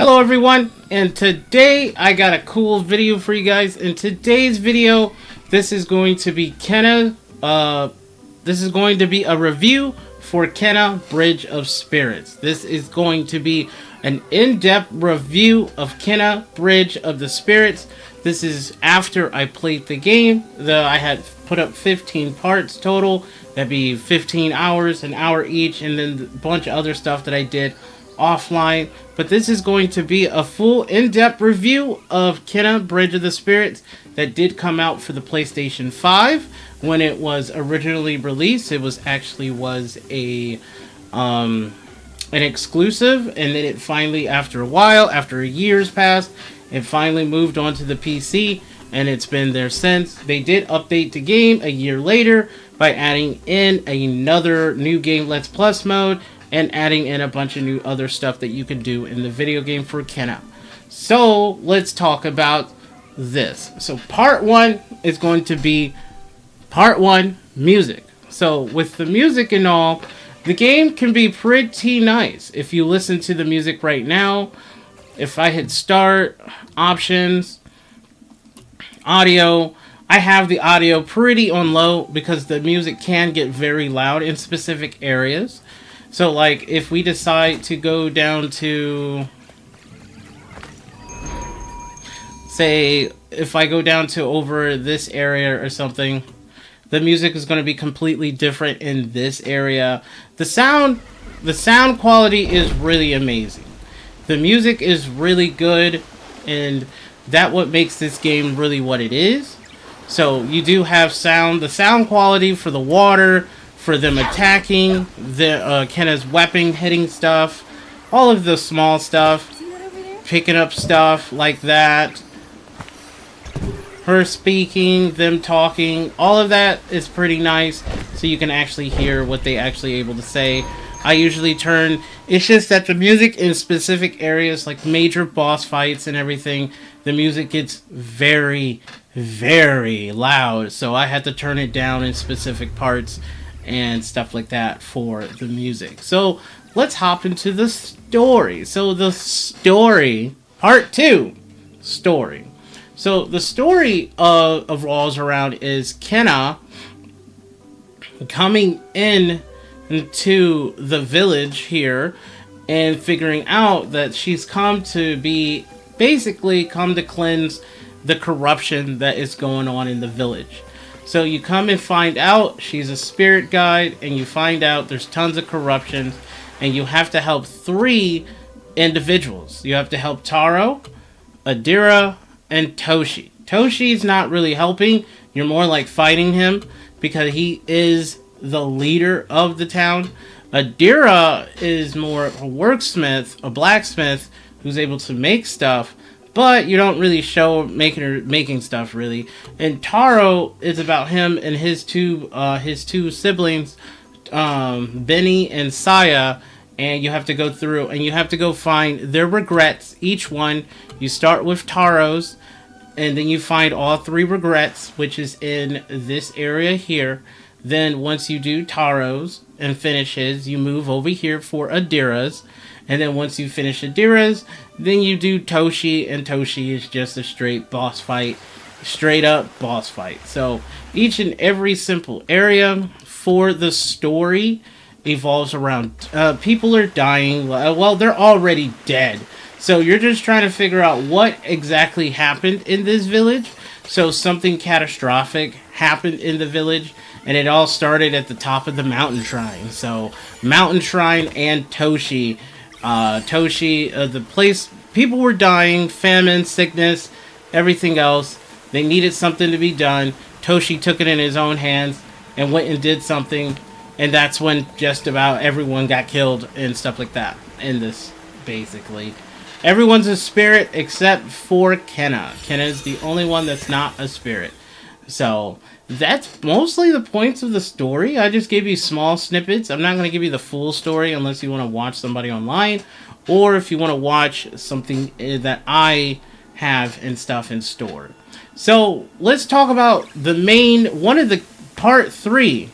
Hello everyone, and today I got a cool video for you guys. In today's video, this is going to be this is going to be a review for Kena Bridge of Spirits. This is going to be an in-depth review of Kena Bridge of the Spirits. This is after I played the game. I had put up 15 parts total. That'd be 15 hours, an hour each, and then a bunch of other stuff that I did offline. But this is going to be a full in-depth review of Kena Bridge of the Spirits that did come out for the PlayStation 5 when it was originally released. It was a an exclusive, and then it finally, after a while, after years passed, it finally moved on to the PC, and it's been there since. They did update the game a year later by adding in another new game, Let's Plus mode, and adding in a bunch of new other stuff that you can do in the video game for Kena. So let's talk about this. So part one is going to be part one music. So with the music and all, the game can be pretty nice. If you listen to the music right now, if I hit start, options, audio, I have the audio pretty on low because the music can get very loud in specific areas. So like if we decide to go down to, say, if I go down to over this area or something, the music is going to be completely different in this area. The sound quality is really amazing. The music is really good, and that's what makes this game really what it is. So you do have sound, the sound quality for the water, for them attacking, the Kena's weapon hitting stuff, all of the small stuff, picking up stuff like that, her speaking, them talking, all of that is pretty nice, so you can actually hear what they actually able to say. I usually turn, it's just that the music in specific areas, like major boss fights and everything, the music gets very, very loud, so I had to turn it down in specific parts and stuff like that for the music. So let's hop into the story. So the story, part two, story. So the story of revolves around is Kena coming into the village here and figuring out that she's come to cleanse the corruption that is going on in the village. So you come and find out she's a spirit guide, and you find out there's tons of corruption, and you have to help 3 individuals. You have to help Taro, Adira, and Toshi. Toshi's not really helping. You're more like fighting him because he is the leader of the town. Adira is more a worksmith, a blacksmith who's able to make stuff, but you don't really show making stuff really. And Taro is about him and his two siblings, Benny and Saya, and you have to go through and you have to go find their regrets. Each one, you start with Taro's, and then you find all 3 regrets, which is in this area here. Then once you do Taro's and finish his, you move over here for Adira's. And then once you finish Adira's, then you do Toshi, and Toshi is just a straight boss fight. Straight up boss fight. So each and every simple area for the story evolves around people are dying. Well, they're already dead. So you're just trying to figure out what exactly happened in this village. So something catastrophic happened in the village, and it all started at the top of the mountain shrine. So mountain shrine and Toshi. The place, people were dying, famine, sickness, everything else. They needed something to be done. Toshi took it in his own hands and went and did something, and that's when just about everyone got killed and stuff like that in this, basically. Everyone's a spirit except for Kena. Kena is the only one that's not a spirit. So that's mostly the points of the story. I just gave you small snippets. I'm not going to give you the full story unless you want to watch somebody online, or if you want to watch something that I have and stuff in store. So let's talk about the main one of the part 3,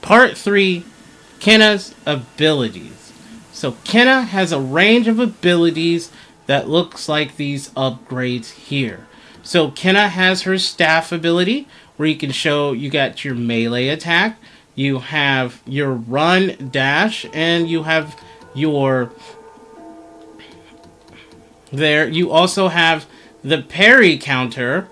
Kena's abilities. So Kena has a range of abilities that looks like these upgrades here. So Kenna has her staff ability, where you can show you got your melee attack, you have your run, dash, and you have your... There, you also have the parry counter.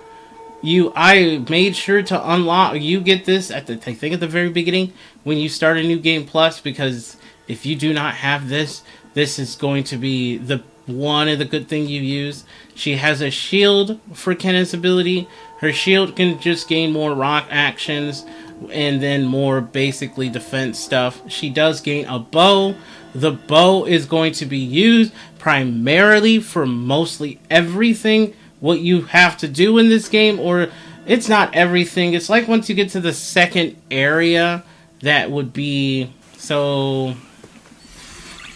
I made sure to unlock... You get this at I think at the very beginning when you start a new game plus, because if you do not have this, this is going to be the one of the good thing you use. She has a shield for Kenna's ability. Her shield can just gain more rock actions and then more basically defense stuff. She does gain a bow. The bow is going to be used primarily for mostly everything what you have to do in this game, or it's not everything. It's like once you get to the second area, that would be... So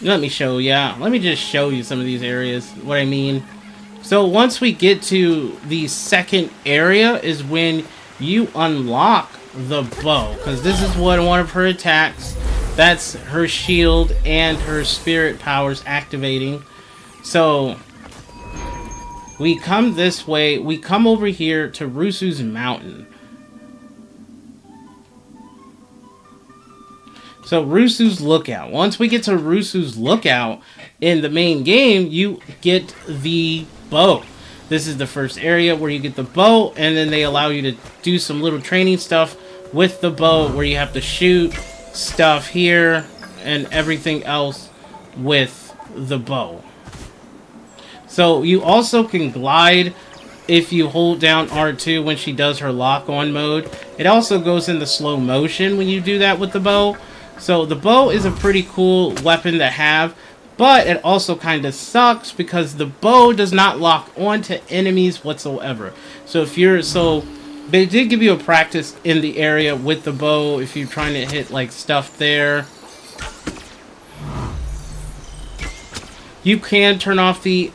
let me show you. Let me just show you some of these areas, what I mean. So once we get to the second area is when you unlock the bow, because this is one of her attacks. That's her shield and her spirit powers activating. So we come this way. We come over here to Rusu's Mountain. So Rusu's Lookout. Once we get to Rusu's Lookout in the main game, you get the bow. This is the first area where you get the bow, and then they allow you to do some little training stuff with the bow, where you have to shoot stuff here and everything else with the bow. So you also can glide if you hold down R2 when she does her lock-on mode. It also goes into slow motion when you do that with the bow. So the bow is a pretty cool weapon to have, but it also kind of sucks because the bow does not lock onto enemies whatsoever. So if you're... So they did give you a practice in the area with the bow if you're trying to hit like stuff there. You can turn off the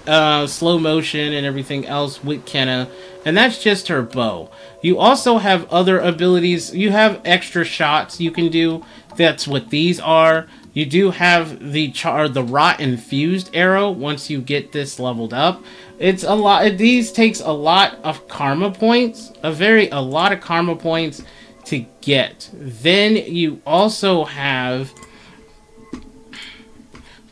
slow motion and everything else with Kenna, and that's just her bow. You also have other abilities. You have extra shots you can do. That's what these are. You do have the rot infused arrow once you get this leveled up. It's a lot. These takes a lot of karma points, a lot of karma points to get. Then you also have,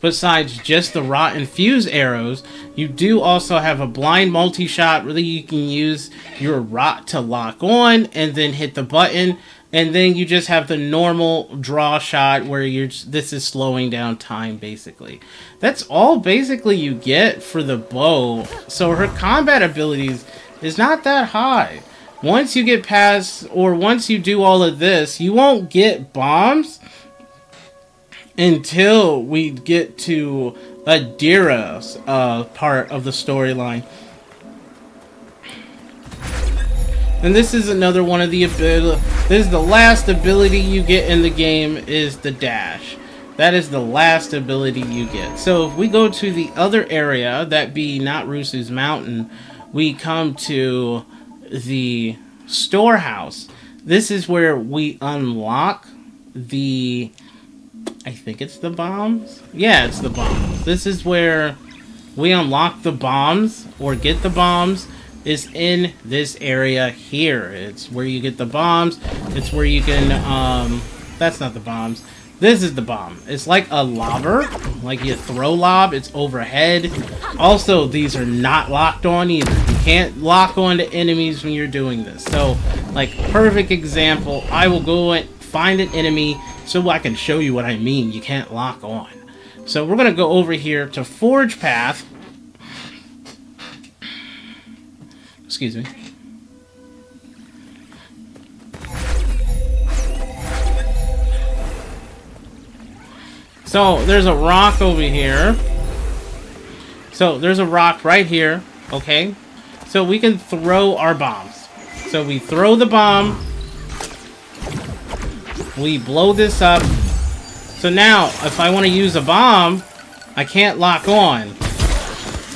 besides just the rot infused arrows, you do also have a blind multi-shot where you can use your rot to lock on and then hit the button. And then you just have the normal draw shot where this is slowing down time, basically. That's all basically you get for the bow. So her combat abilities is not that high. Once you get past, or once you do all of this, you won't get bombs until we get to Adira's part of the storyline. And this is another one of the ability. This is the last ability you get in the game, is the dash. That is the last ability you get. So if we go to the other area, that be not Rusu's Mountain, we come to the storehouse. This is where we unlock the... I think it's the bombs? Yeah, it's the bombs. This is where we unlock the bombs, or get the bombs. Is in this area here. It's where you get the bombs. It's where you can, that's not the bombs. This is the bomb. It's like a lobber, like you throw lob. It's overhead. Also, these are not locked on either. You can't lock on to enemies when you're doing this. So, like, perfect example. I will go and find an enemy so I can show you what I mean. You can't lock on. So we're gonna go over here to Forge Path. Excuse me. So there's a rock over here. So there's a rock right here. Okay. So we can throw our bombs. So we throw the bomb. We blow this up. So now, if I want to use a bomb, I can't lock on.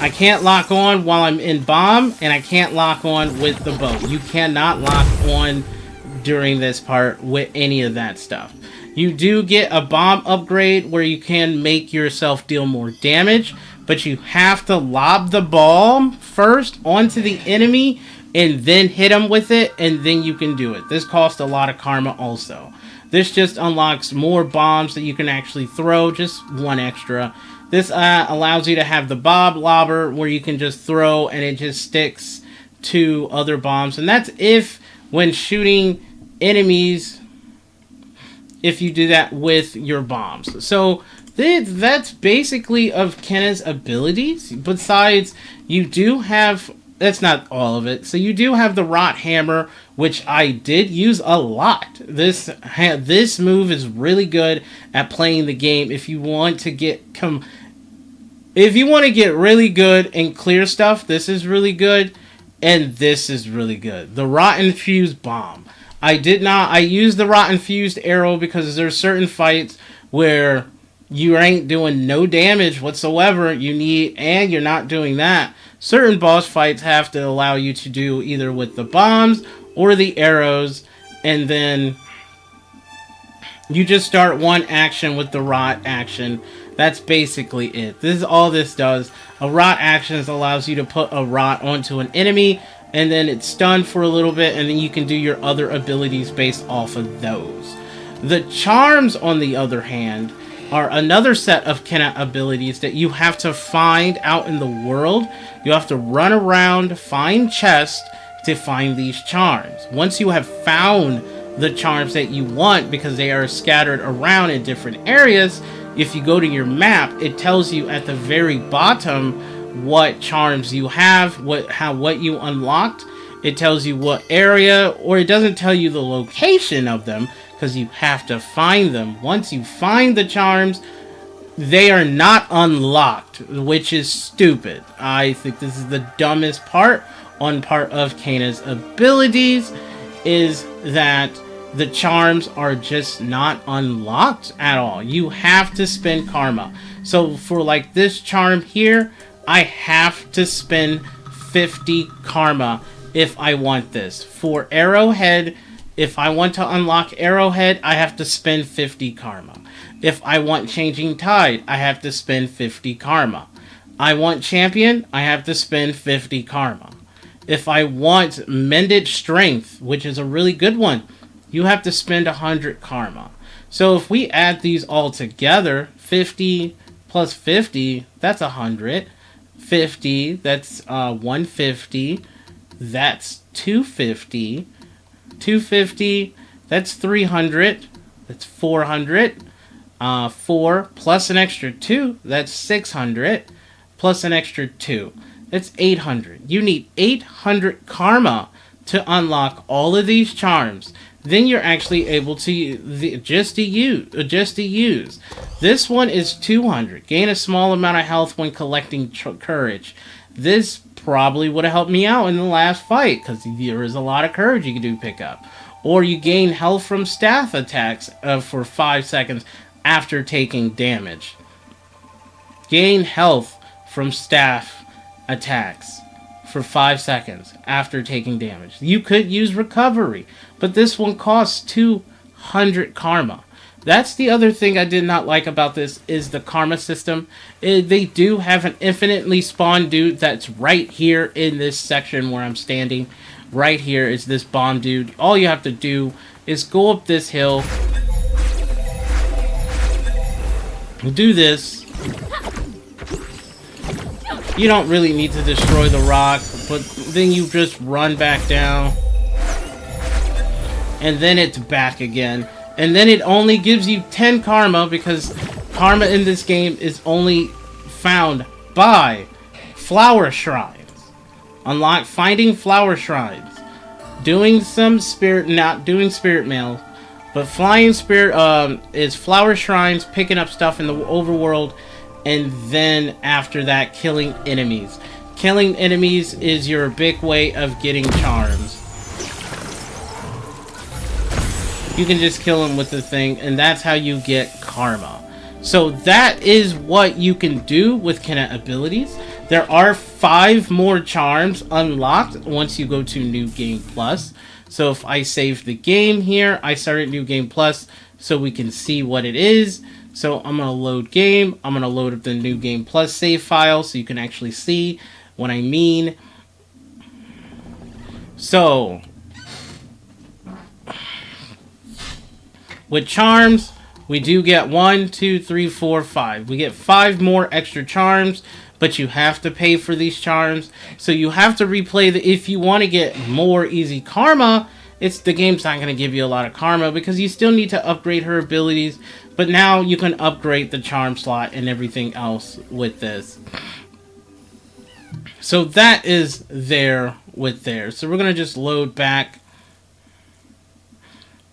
I can't lock on while I'm in bomb, and I can't lock on with the bow. You cannot lock on during this part with any of that stuff. You do get a bomb upgrade where you can make yourself deal more damage, but you have to lob the ball first onto the enemy and then hit them with it, and then you can do it. This costs a lot of karma also. This just unlocks more bombs that you can actually throw, just one extra. This allows you to have the bob lobber where you can just throw and it just sticks to other bombs. And that's if when shooting enemies, if you do that with your bombs. So that's basically of Kenna's abilities. Besides, you do have... That's not all of it. So you do have the Rot Hammer, which I did use a lot. This move is really good at playing the game. If you want to get really good and clear stuff, this is really good, and this is really good. The Rot Infused Bomb. I used the Rot Infused Arrow because there's certain fights where you ain't doing no damage whatsoever. You're not doing that. Certain boss fights have to allow you to do either with the bombs or the arrows, and then you just start one action with the Rot action. That's basically it. This is all this does. A Rot action allows you to put a Rot onto an enemy, and then it's stunned for a little bit, and then you can do your other abilities based off of those. The charms, on the other hand, are another set of Kenna abilities that you have to find out in the world. You have to run around, find chests to find these charms. Once you have found the charms that you want, because they are scattered around in different areas, if you go to your map, it tells you at the very bottom what charms you have, what you unlocked. It tells you what area, or it doesn't tell you the location of them, because you have to find them. Once you find the charms, they are not unlocked, which is stupid. I think this is the dumbest part on part of Kana's abilities, is that the charms are just not unlocked at all. You have to spend karma. So for like this charm here, I have to spend 50 karma if I want this. For Arrowhead, if I want to unlock Arrowhead, I have to spend 50 karma. If I want Changing Tide, I have to spend 50 karma. I want Champion, I have to spend 50 karma. If I want Mended Strength, which is a really good one, you have to spend 100 karma. So if we add these all together, 50 plus 50, that's 100. 50, that's 150. That's 250. 250, that's 300. That's 400. 4 plus an extra 2, that's 600. Plus an extra 2, that's 800. You need 800 karma to unlock all of these charms. Then you're actually able to just to use. This one is 200. Gain a small amount of health when collecting courage. This probably would have helped me out in the last fight, because there is a lot of courage you can do pick up. Or you gain health from staff attacks for 5 seconds after taking damage. Gain health from staff attacks for 5 seconds after taking damage. You could use recovery, but this one costs 200 karma. That's the other thing I did not like about this, is the karma system. They do have an infinitely spawned dude that's right here in this section where I'm standing. Right here is this bomb dude. All you have to do is go up this hill, do this. You don't really need to destroy the rock, but then you just run back down, and then it's back again. And then it only gives you 10 karma, because karma in this game is only found by flower shrines. Unlock finding flower shrines. Doing some spirit, not doing spirit mail, but flying spirit is flower shrines, picking up stuff in the overworld, and then after that, killing enemies. Killing enemies is your big way of getting charms. You can just kill them with the thing, and that's how you get karma. So that is what you can do with Kenna abilities. There are 5 more charms unlocked once you go to New Game Plus. So if I save the game here, I started New Game Plus so we can see what it is. So I'm going to load game. I'm going to load up the new game plus save file so you can actually see what I mean. So with charms, we do get 1, 2, 3, 4, 5. We get 5 more extra charms, but you have to pay for these charms. So you have to replay if you want to get more easy karma. The game's not going to give you a lot of karma because you still need to upgrade her abilities. But now you can upgrade the charm slot and everything else with this. So that is there with there. So we're going to just load back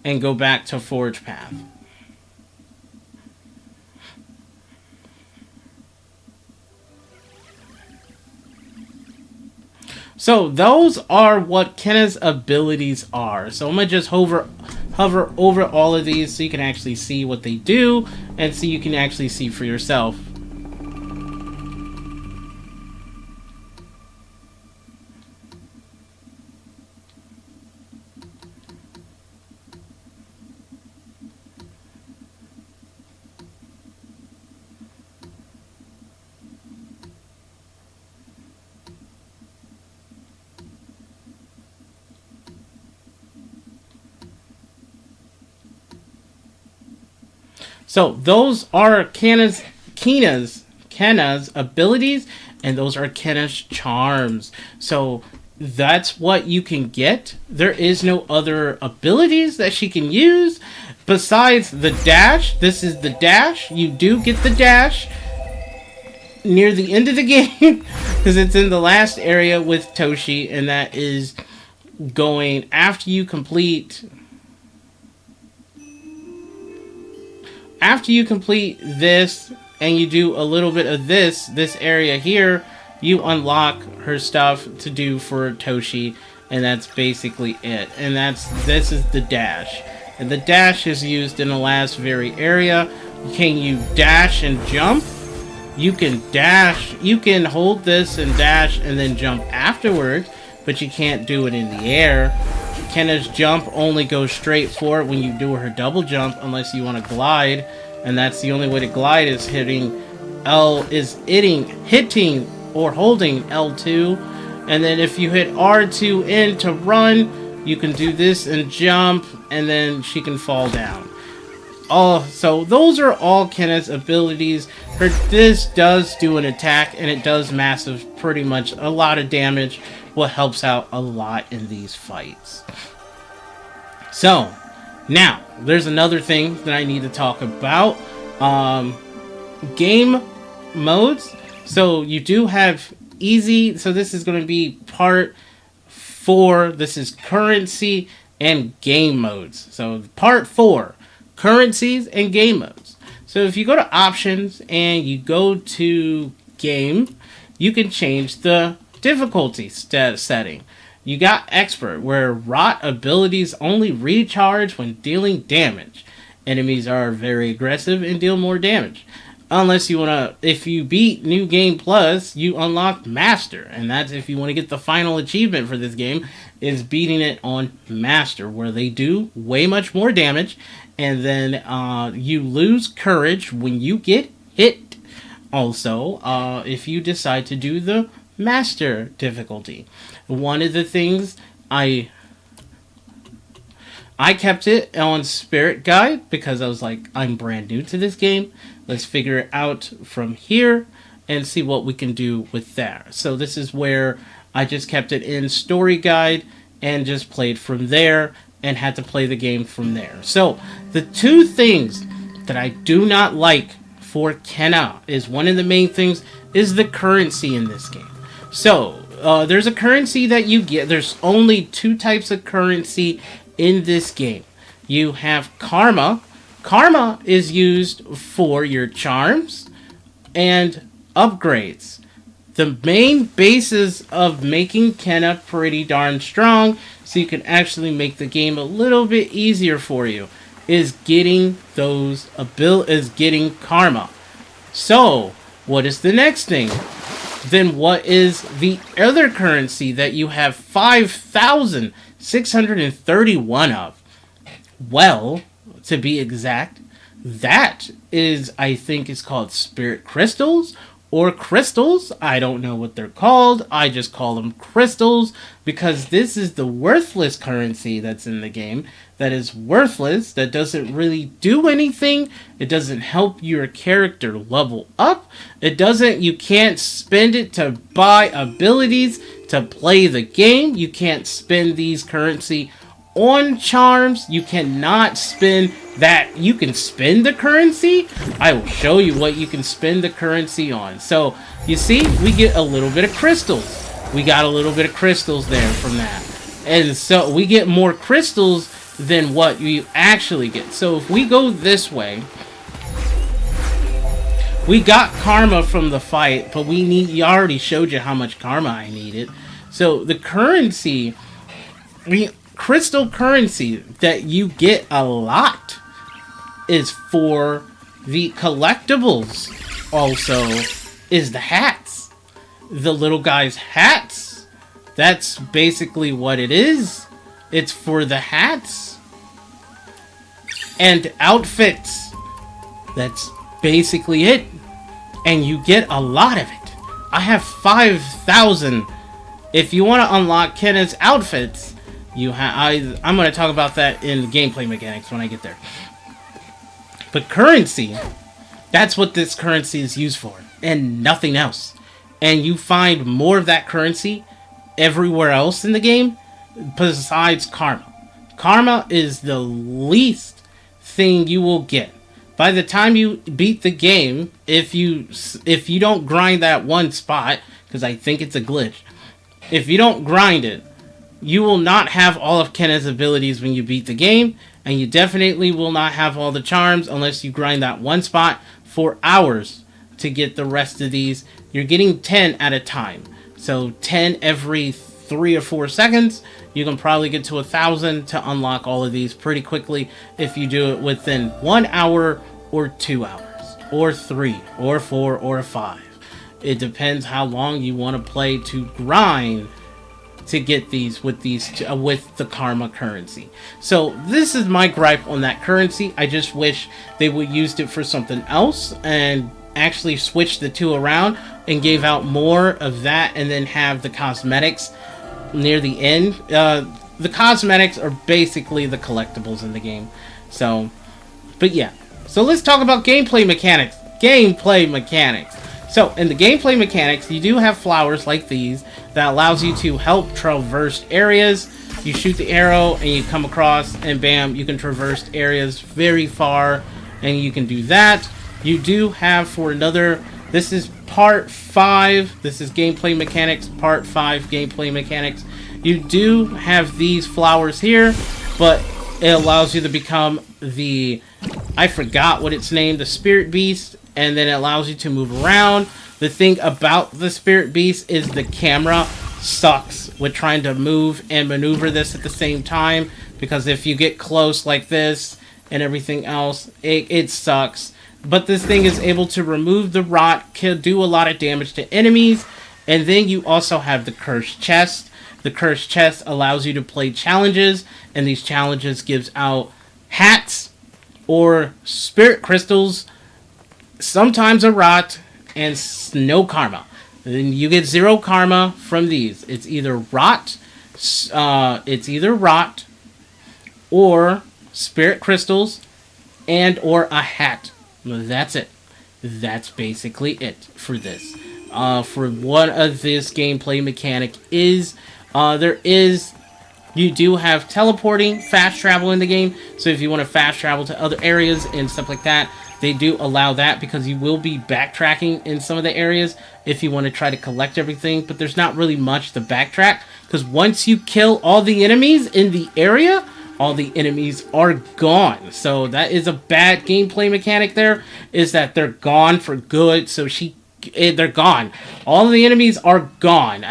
and go back to Forge Path. So those are what Kenna's abilities are. So I'm going to just hover over all of these so you can actually see what they do and so you can actually see for yourself. So those are Kenna's abilities, and those are Kenna's charms. So that's what you can get. There is no other abilities that she can use besides the dash. This is the dash. You do get the dash near the end of the game because it's in the last area with Toshi, and that is going after you complete this and you do a little bit of this area here, you unlock her stuff to do for Toshi, and that's basically it. And this is the dash. And the dash is used in the last very area. Can you dash and jump? You can dash, you can hold this and dash and then jump afterwards, but you can't do it in the air. Kenna's jump only goes straight forward when you do her double jump unless you want to glide, and that's the only way to glide is hitting or holding L2, and then if you hit R2 in to run, you can do this and jump, and then she can fall down. So those are all Kenna's abilities. This does do an attack, and it does pretty much a lot of damage, what helps out a lot in these fights. So, now, there's another thing that I need to talk about. Game modes. So, you do have easy. So, this is going to be part 4. This is currency and game modes. So, part 4, currencies and game modes. So, if you go to options and you go to game, you can change the difficulty setting. You got expert, where rot abilities only recharge when dealing damage. Enemies are very aggressive and deal more damage. Unless you if you beat New Game Plus, you unlock Master, and that's if you want to get the final achievement for this game, is beating it on Master, where they do way much more damage, and then you lose courage when you get hit. Also, if you decide to do the Master difficulty. One of the things I kept it on Spirit Guide because I was like, I'm brand new to this game. Let's figure it out from here and see what we can do with that. So this is where I just kept it in Story Guide and just played from there and had to play the game from there. So the two things that I do not like for Kenna is one of the main things is the currency in this game. So, there's a currency that you get. There's only 2 types of currency in this game. You have karma. Karma is used for your charms and upgrades. The main basis of making Kenna pretty darn strong, so you can actually make the game a little bit easier for you, is getting getting karma. So, what is the next thing? Then what is the other currency that you have 5,631 of? Well, to be exact, that is, I think, is called spirit crystals or crystals. I don't know what they're called. I just call them crystals because this is the worthless currency that's in the game. That is worthless. That doesn't really do anything. It doesn't help your character level up. It doesn't, you can't spend it to buy abilities to play the game. You can't spend these currency on charms. You cannot spend that. You can spend the currency. I will show you what you can spend the currency on. So you see, we get a little bit of crystals. We got a little bit of crystals there from that. And so we get more crystals than what you actually get. So if we go this way, we got karma from the fight, but we need, you already showed you how much karma I needed. So the currency, crystal currency that you get a lot is for the collectibles. Also is the hats, the little guy's hats. That's basically what it is. It's for the hats and outfits. That's basically it, and you get a lot of it. I have 5,000. If you want to unlock Kenna's outfits, I'm going to talk about that in gameplay mechanics when I get there. But currency, that's what this currency is used for, and nothing else. And you find more of that currency everywhere else in the game besides karma. Karma is the least thing you will get. By the time you beat the game, if you don't grind that one spot, because I think it's a glitch, if you don't grind it, you will not have all of Kenna's abilities when you beat the game, and you definitely will not have all the charms unless you grind that one spot for hours to get the rest of these. You're getting 10 at a time. So 10 every 3 or 4 seconds. You can probably get to 1,000 to unlock all of these pretty quickly if you do it within 1 hour or 2 hours or 3 or 4 or 5. It depends how long you want to play to grind to get these with the karma currency. So this is my gripe on that currency. I just wish they would used it for something else and actually switch the two around and gave out more of that, and then have the cosmetics near the end. The cosmetics are basically the collectibles in the game. So, but yeah. So let's talk about gameplay mechanics. So in the gameplay mechanics, you do have flowers like these that allows you to help traverse areas. You shoot the arrow and you come across, and bam, you can traverse areas very far, and you can do that. You do have for another, this is part 5, this is gameplay mechanics, part 5 gameplay mechanics. You do have these flowers here, but it allows you to become the, I forgot what it's named, the spirit beast, and then it allows you to move around. The thing about the spirit beast is the camera sucks with trying to move and maneuver this at the same time, because if you get close like this and everything else, it sucks. But this thing is able to remove the rot, can do a lot of damage to enemies. And then you also have the cursed chest. The cursed chest allows you to play challenges, and these challenges gives out hats or spirit crystals, sometimes a rot, and no karma. And you get 0 karma from these. It's either rot, or spirit crystals, and or a hat. That's it. That's basically it for this. For one of this gameplay mechanic is, you do have teleporting, fast travel in the game. So if you want to fast travel to other areas and stuff like that, they do allow that, because you will be backtracking in some of the areas if you want to try to collect everything. But there's not really much to backtrack, because once you kill all the enemies in the area, all the enemies are gone. So that is a bad gameplay mechanic there, is that they're gone for good. So they're gone. All the enemies are gone.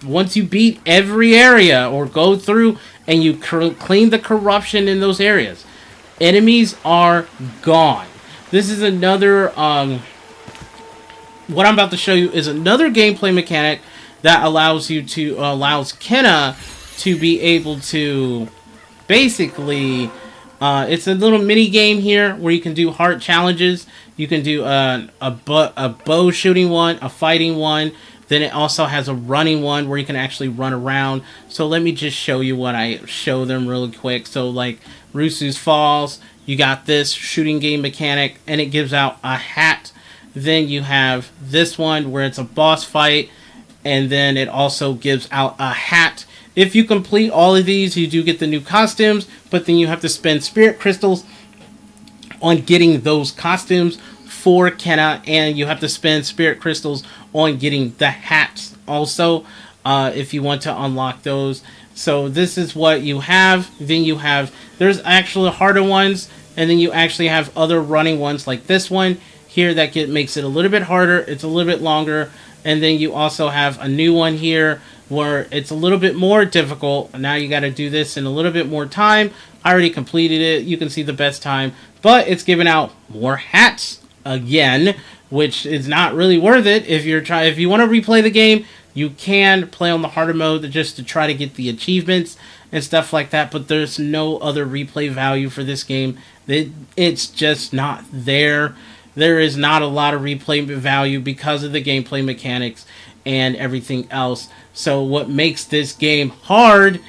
Once you beat every area or go through and you clean the corruption in those areas, enemies are gone. This is another, what I'm about to show you is another gameplay mechanic that allows Kenna to be able to basically It's a little mini game here where you can do heart challenges. You can do a bow shooting one, a fighting one. Then it also has a running one where you can actually run around. So let me just show you what I show them really quick. So like Rusu's Falls, you got this shooting game mechanic, and it gives out a hat. Then you have this one where it's a boss fight, and then it also gives out a hat. If you complete all of these, you do get the new costumes, but then you have to spend spirit crystals on getting those costumes for Kenna, and you have to spend spirit crystals on getting the hats also, if you want to unlock those. So this is what you have. Then you have, there's actually harder ones, and then you actually have other running ones like this one here that makes it a little bit harder. It's a little bit longer. And then you also have a new one here where it's a little bit more difficult. Now you got to do this in a little bit more time. I already completed it. You can see the best time, but it's giving out more hats again, which is not really worth it. If you want to replay the game, you can play on the harder mode just to try to get the achievements and stuff like that, but there's no other replay value for this game. It's just not there. There is not a lot of replay value because of the gameplay mechanics and everything else. So what makes this game hard,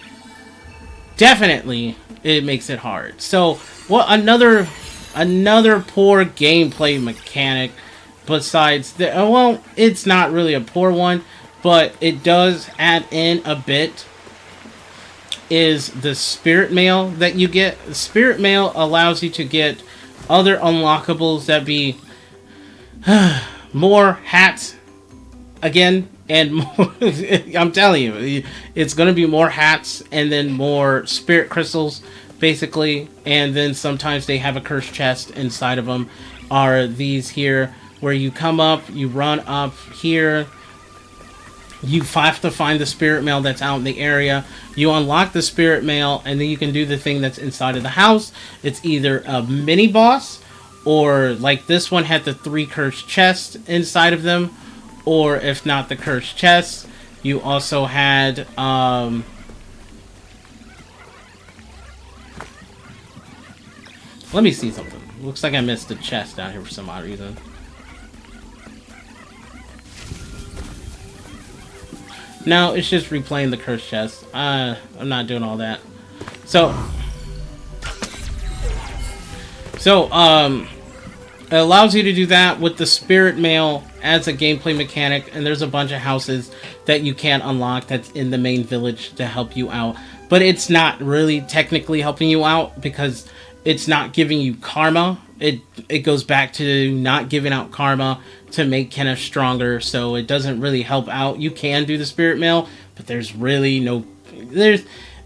definitely it makes it hard. So what another poor gameplay mechanic besides the, well, it's not really a poor one, but it does add in a bit, is the spirit mail that you get. The spirit mail allows you to get other unlockables that be more hats again, and more I'm telling you, it's going to be more hats and then more spirit crystals basically, and then sometimes they have a cursed chest inside of them. Are these here where you come up, you run up here, you have to find the spirit mail that's out in the area. You unlock the spirit mail, and then you can do the thing that's inside of the house. It's either a mini boss, or like this one had the 3 cursed chests inside of them, or if not the cursed chests, you also had let me see something. Looks like I missed a chest down here for some odd reason. No, it's just replaying the cursed chest. I'm not doing all that. So it allows you to do that with the spirit mail as a gameplay mechanic, and there's a bunch of houses that you can unlock that's in the main village to help you out. But it's not really technically helping you out because it's not giving you karma. It goes back to not giving out karma to make Kenna stronger, so it doesn't really help out. You can do the spirit mail, but there's really no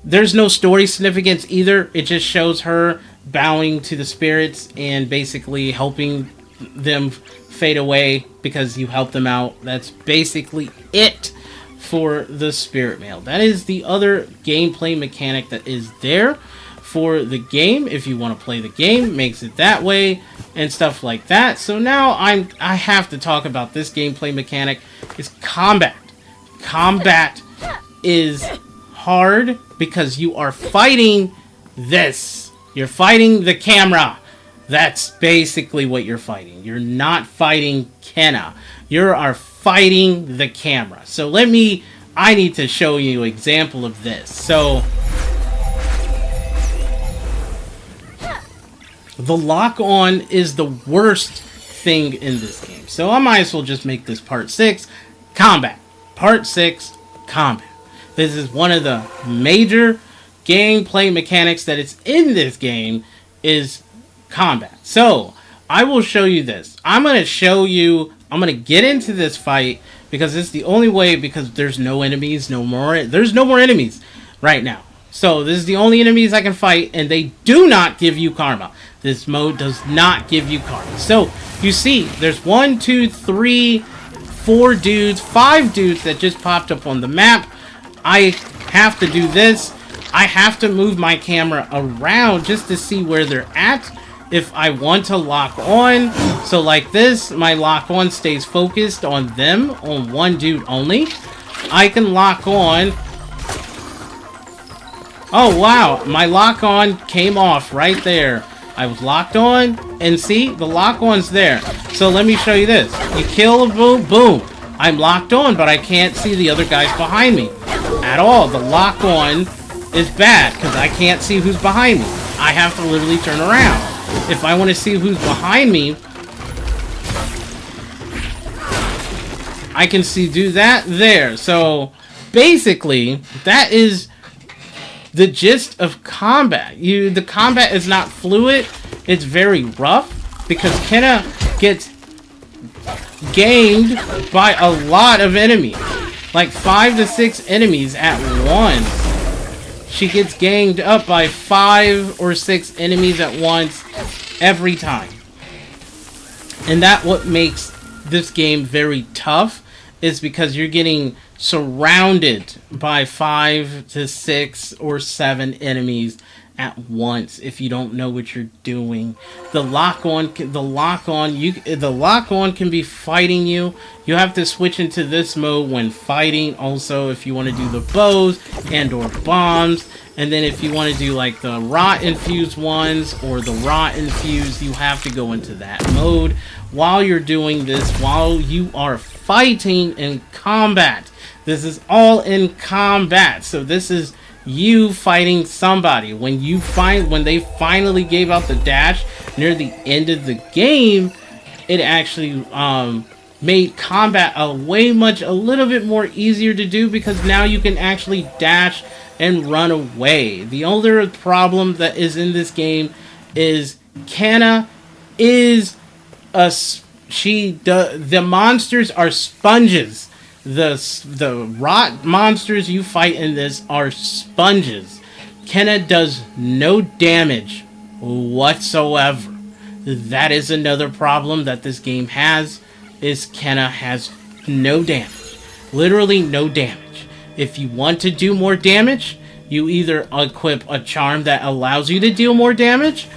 there's no story significance either. It just shows her bowing to the spirits and basically helping them fade away because you helped them out. That's basically it for the spirit mail. That is the other gameplay mechanic that is there for the game. If you want to play the game, makes it that way and stuff like that. So now I have to talk about this gameplay mechanic. Is combat. Combat is hard because you are fighting this. You're fighting the camera. That's basically what you're fighting. You're not fighting Kenna. You are fighting the camera. So I need to show you an example of this. So the lock-on is the worst thing in this game. So I might as well just make this part 6, combat. Part 6, combat. This is one of the major gameplay mechanics that is in this game is combat. So I will show you this. I'm going to get into this fight because it's the only way, because there's no enemies, there's no more enemies right now. So this is the only enemies I can fight, and they do not give you karma. This mode does not give you karma. So you see, there's 1, 2, 3, 4 dudes, 5 dudes that just popped up on the map. I have to do this. I have to move my camera around just to see where they're at if I want to lock on. So like this, my lock on stays focused on them, on one dude only. I can lock on Oh, wow. My lock-on came off right there. I was locked on, and see? The lock-on's there. So let me show you this. You kill a boom, boom. I'm locked on, but I can't see the other guys behind me at all. The lock-on is bad, because I can't see who's behind me. I have to literally turn around. If I want to see who's behind me, I can do that there. So, basically, that is the gist of combat. The combat is not fluid. It's very rough because Kenna gets ganged by a lot of enemies. Like 5 to 6 enemies at once. She gets ganged up by 5 or 6 enemies at once every time. And that what makes this game very tough is because you're getting surrounded by 5 to 6 or 7 enemies at once if you don't know what you're doing. The lock-on can be fighting you. You have to switch into this mode when fighting. Also, if you want to do the bows and or bombs, and then if you want to do like the rot infused ones or the rot infused, you have to go into that mode while you're doing this, while you are fighting in combat. This is all in combat. So this is you fighting somebody. When they finally gave out the dash near the end of the game, it actually made combat a little bit more easier to do because now you can actually dash and run away. The only problem that is in this game is Kenna is the monsters are sponges. The rot monsters you fight in this are sponges. Kenna does no damage whatsoever. That is another problem that this game has, is Kenna has no damage. Literally no damage. If you want to do more damage, you either equip a charm that allows you to deal more damage,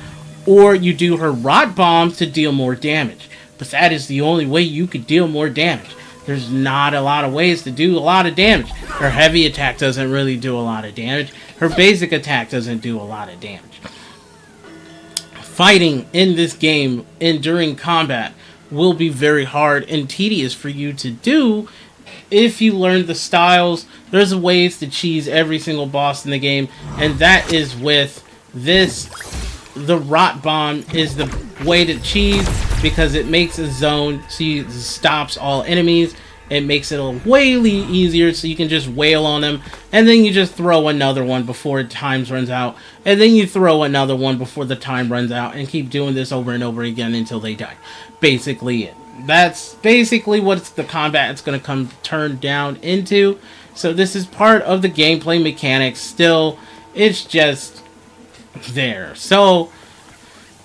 or you do her rot bombs to deal more damage. But that is the only way you could deal more damage. There's not a lot of ways to do a lot of damage. Her heavy attack doesn't really do a lot of damage. Her basic attack doesn't do a lot of damage. Fighting in this game and during combat will be very hard and tedious for you to do if you learn the styles. There's ways to cheese every single boss in the game, and that is with this. The rot bomb is the way to cheese because it makes a zone so it stops all enemies. It makes it way easier so you can just wail on them, and then you just throw another one before time runs out, and then you throw another one before the time runs out, and keep doing this over and over again until they die. Basically it. That's basically what the combat is going to turn down into. So this is part of the gameplay mechanics still. It's just there. So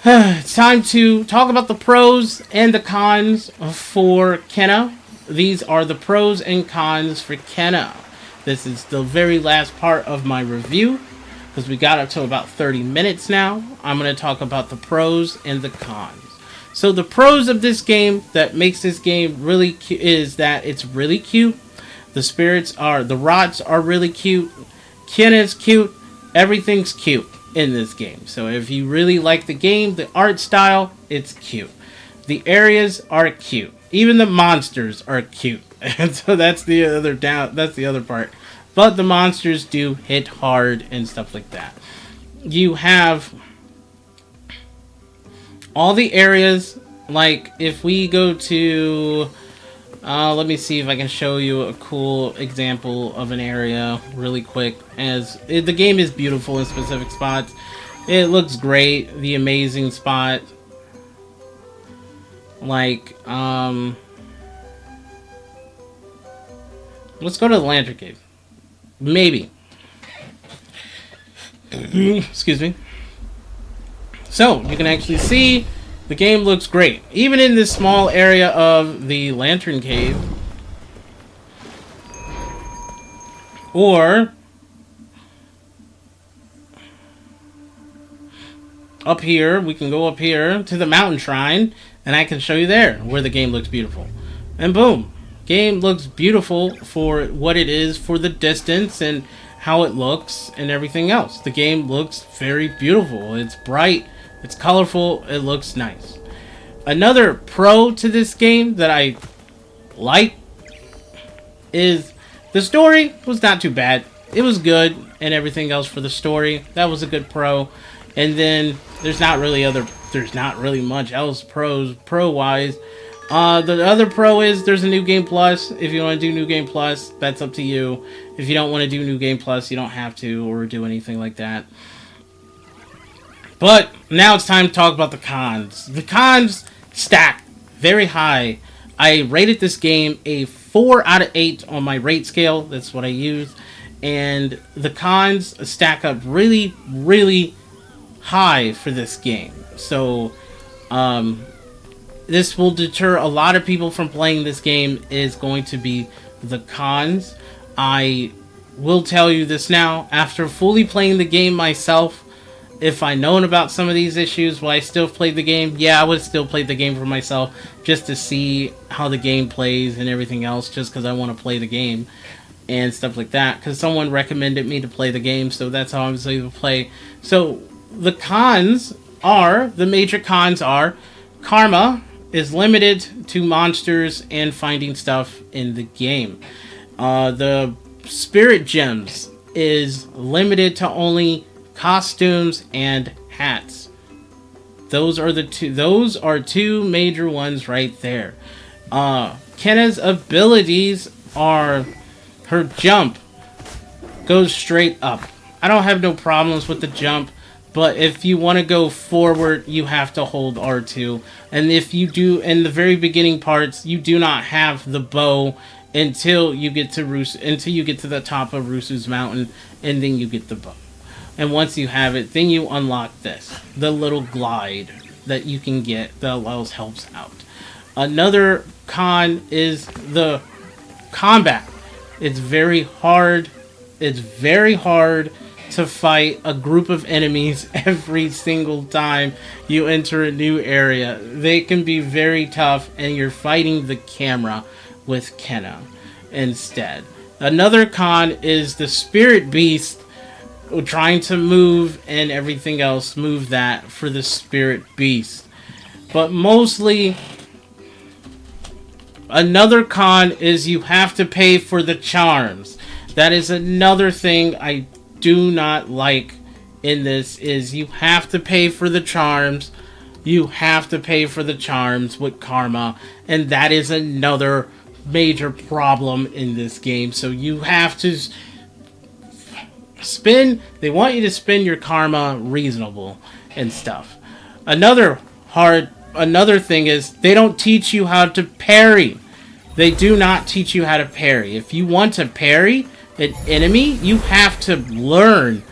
it's time to talk about the pros and the cons for Kenna. These are the pros and cons for Kenna. This is the very last part of my review because we got up to about 30 minutes now. I'm going to talk about the pros and the cons. So the pros of this game that makes this game really cute is that it's really cute. The rots are really cute. Kenna's cute. Everything's cute in this game. So if you really like the game, the art style, it's cute. The areas are cute. Even the monsters are cute. And so that's the other part. But the monsters do hit hard and stuff like that. You have all the areas, like if we go to let me see if I can show you a cool example of an area really quick. The game is beautiful in specific spots. It looks great. The amazing spot. Like, let's go to the Lantern Cave. Maybe. Excuse me. So, you can actually see the game looks great. Even in this small area of the Lantern Cave. Or up here, we can go up here to the Mountain Shrine, and I can show you there where the game looks beautiful. And boom, game looks beautiful for what it is, for the distance and how it looks and everything else. The game looks very beautiful. It's bright, it's colorful, it looks nice. Another pro to this game that I like is the story was not too bad. It was good and everything else for the story. That was a good pro. And then there's not really much else pro wise. The other pro is there's a New Game Plus. If you want to do New Game Plus, that's up to you. If you don't want to do New Game Plus, you don't have to or do anything like that. But now it's time to talk about the cons. The cons stack very high. I rated this game a 4 out of 8 on my rate scale. That's what I use. And the cons stack up really, really high for this game. So, this will deter a lot of people from playing this game is going to be the cons. I will tell you this now. After fully playing the game myself, if I known about some of these issues, will I still play the game? Yeah, I would still play the game for myself just to see how the game plays and everything else, just because I want to play the game and stuff like that. Because someone recommended me to play the game, so that's how I was able to play. So the major cons are karma is limited to monsters and finding stuff in the game. The spirit gems is limited to only costumes and hats. Those are two major ones right there. Kenna's abilities are her jump goes straight up. I don't have no problems with the jump, but if you want to go forward, you have to hold R2. And if you do, in the very beginning parts, you do not have the bow until you get to the top of Rusu's mountain, and then you get the bow. And once you have it, then you unlock the little glide that you can get that helps out. Another con is the combat. It's very hard. It's very hard to fight a group of enemies every single time you enter a new area. They can be very tough, and you're fighting the camera with Kenna instead. Another con is the spirit beast trying to move and everything else. Move that for the spirit beast. But mostly, another con is you have to pay for the charms. That is another thing I do not like in this, is you have to pay for the charms. You have to pay for the charms with karma, and that is another major problem in this game. So you have to they want you to spend your karma reasonable and stuff. Another thing is they don't teach you how to parry. They do not teach you how to parry. If you want to parry an enemy, you have to learn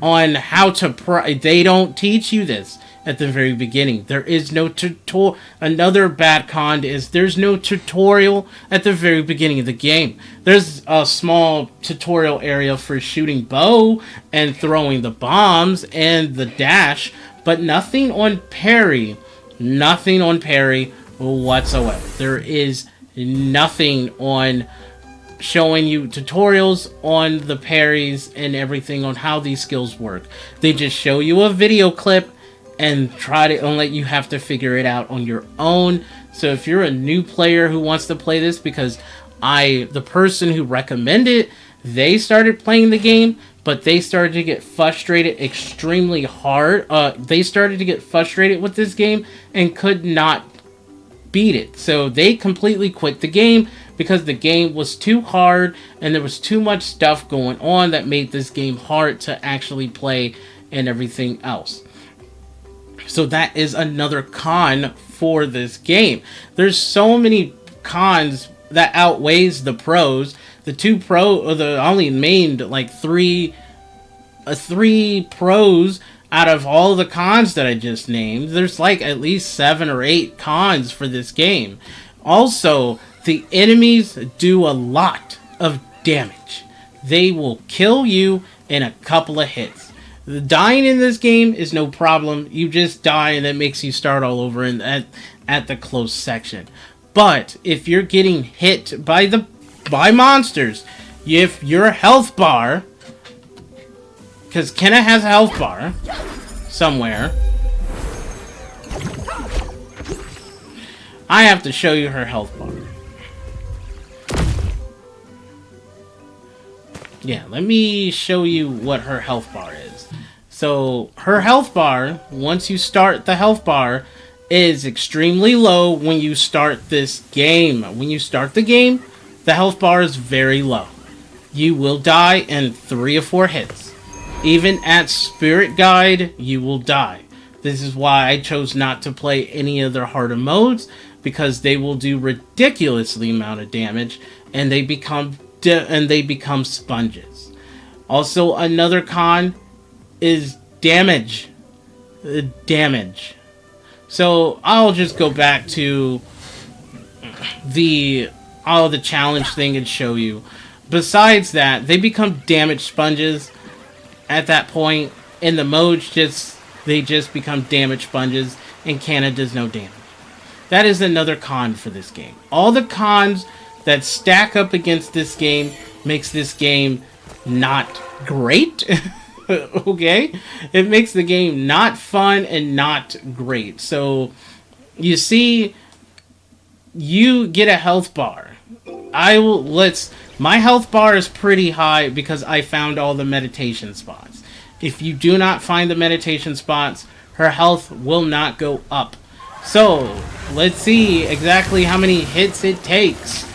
on how to they don't teach you this at the very beginning. There is no tutorial. Another bad con is there's no tutorial at the very beginning of the game. There's a small tutorial area for shooting bow and throwing the bombs and the dash, but nothing on parry. Nothing on parry whatsoever. There is nothing on showing you tutorials on the parries and everything on how these skills work. They just show you a video clip and let you have to figure it out on your own. So if you're a new player who wants to play this, because the person who recommended, they started playing the game, but they started to get frustrated extremely hard. They started to get frustrated with this game and could not beat it. So they completely quit the game because the game was too hard and there was too much stuff going on that made this game hard to actually play and everything else. So that is another con for this game. There's so many cons that outweighs the pros. I only named like three pros out of all the cons that I just named. There's like at least 7 or 8 cons for this game. Also, the enemies do a lot of damage. They will kill you in a couple of hits. The dying in this game is no problem. You just die and that makes you start all over at the close section. But if you're getting hit by monsters, if your health bar because Kenna has a health bar somewhere. I have to show you her health bar. Yeah, let me show you what her health bar is. So, her health bar, once you start the health bar, is extremely low when you start this game. When you start the game, the health bar is very low. You will die in 3 or 4 hits. Even at Spirit Guide, you will die. This is why I chose not to play any of their harder modes, because they will do ridiculously amount of damage, and they become sponges. Also, another con is damage. Damage. So I'll just go back to the challenge thing and show you. Besides that, they become damage sponges at that point. In the modes, they just become damage sponges, and Canna does no damage. That is another con for this game. All the cons that stack up against this game makes this game not great. Okay? It makes the game not fun and not great. So, you see, you get a health bar. My health bar is pretty high because I found all the meditation spots. If you do not find the meditation spots, her health will not go up. So, let's see exactly how many hits it takes.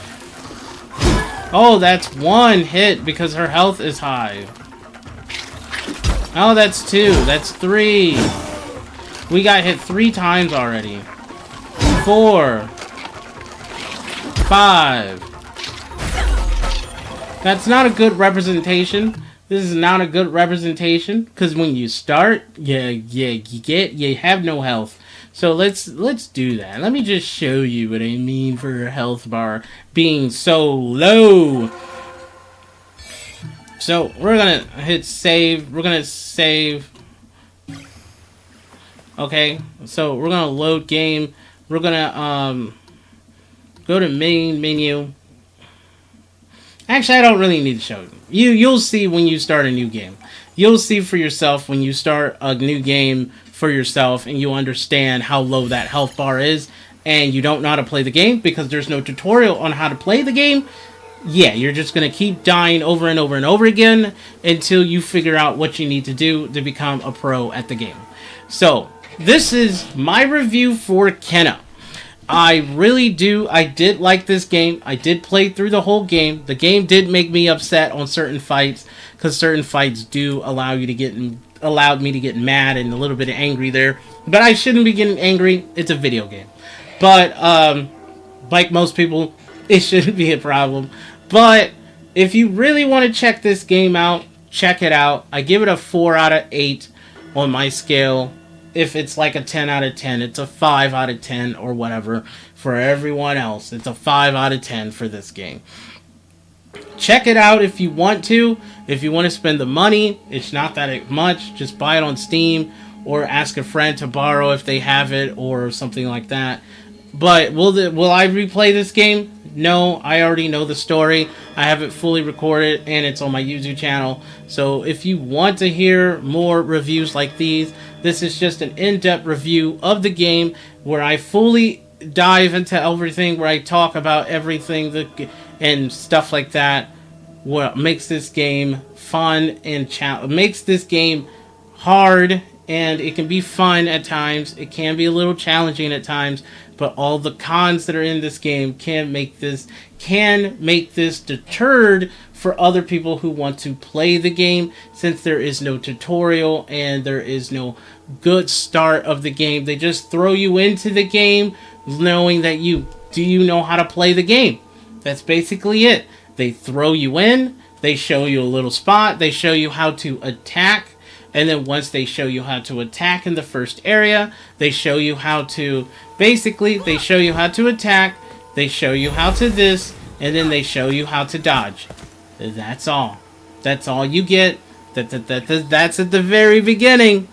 Oh, that's 1 hit because her health is high. Oh, that's 2. That's 3. We got hit 3 times already. 4. 5. That's not a good representation. This is not a good representation because when you start, you have no health. So let's do that. Let me just show you what I mean for her health bar being so low. So we're gonna hit save. We're gonna save. Okay, so we're gonna load game. We're gonna go to main menu. Actually, I don't really need to show you. You'll see when you start a new game. You'll see for yourself when you start a new game for yourself, and you understand how low that health bar is, and you don't know how to play the game because there's no tutorial on how to play the game. Yeah, you're just going to keep dying over and over and over again until you figure out what you need to do to become a pro at the game. So, this is my review for Kenna. I did like this game. I did play through the whole game. The game did make me upset on certain fights, because certain fights do allowed me to get mad and a little bit angry there. But I shouldn't be getting angry. It's a video game. But, like most people, it shouldn't be a problem. But, if you really want to check this game out, check it out. I give it a 4 out of 8 on my scale. If it's like a 10 out of 10, it's a 5 out of 10 or whatever. For everyone else, it's a 5 out of 10 for this game. Check it out if you want to. If you want to spend the money, it's not that much. Just buy it on Steam or ask a friend to borrow if they have it or something like that. But will I replay this game? No, I already know the story. I have it fully recorded and it's on my YouTube channel. So if you want to hear more reviews like these, this is just an in-depth review of the game where I fully dive into everything, where I talk about everything and stuff like that. What makes this game fun and makes this game hard, and it can be fun at times. It can be a little challenging at times, but all the cons that are in this game can make this deterred for other people who want to play the game, since there is no tutorial and there is no good start of the game. They just throw you into the game knowing that you know how to play the game. That's basically it. They throw you in, they show you a little spot, they show you how to attack, and then once they show you how to attack in the first area, they show you how to attack, they show you how to this, and then they show you how to dodge. That's all. That's all you get. That's at the very beginning,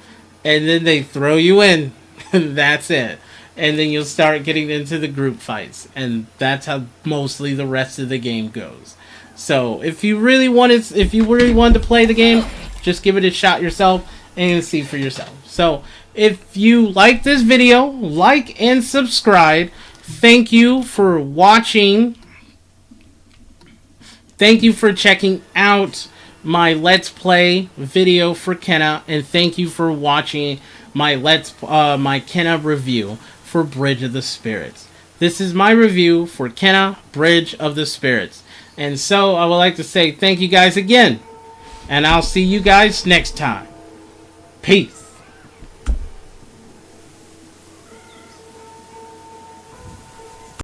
and then they throw you in. That's it. And then you'll start getting into the group fights, and that's how mostly the rest of the game goes. So if you really wanted to play the game, Just give it a shot yourself and see for yourself. So if you like this video, like and subscribe. Thank you for watching. Thank you for checking out my Let's Play video for Kenna, and thank you for watching my my Kenna review for Bridge of the Spirits. This is my review for Kenna, Bridge of the Spirits. And so I would like to say thank you guys again, and I'll see you guys next time. Peace.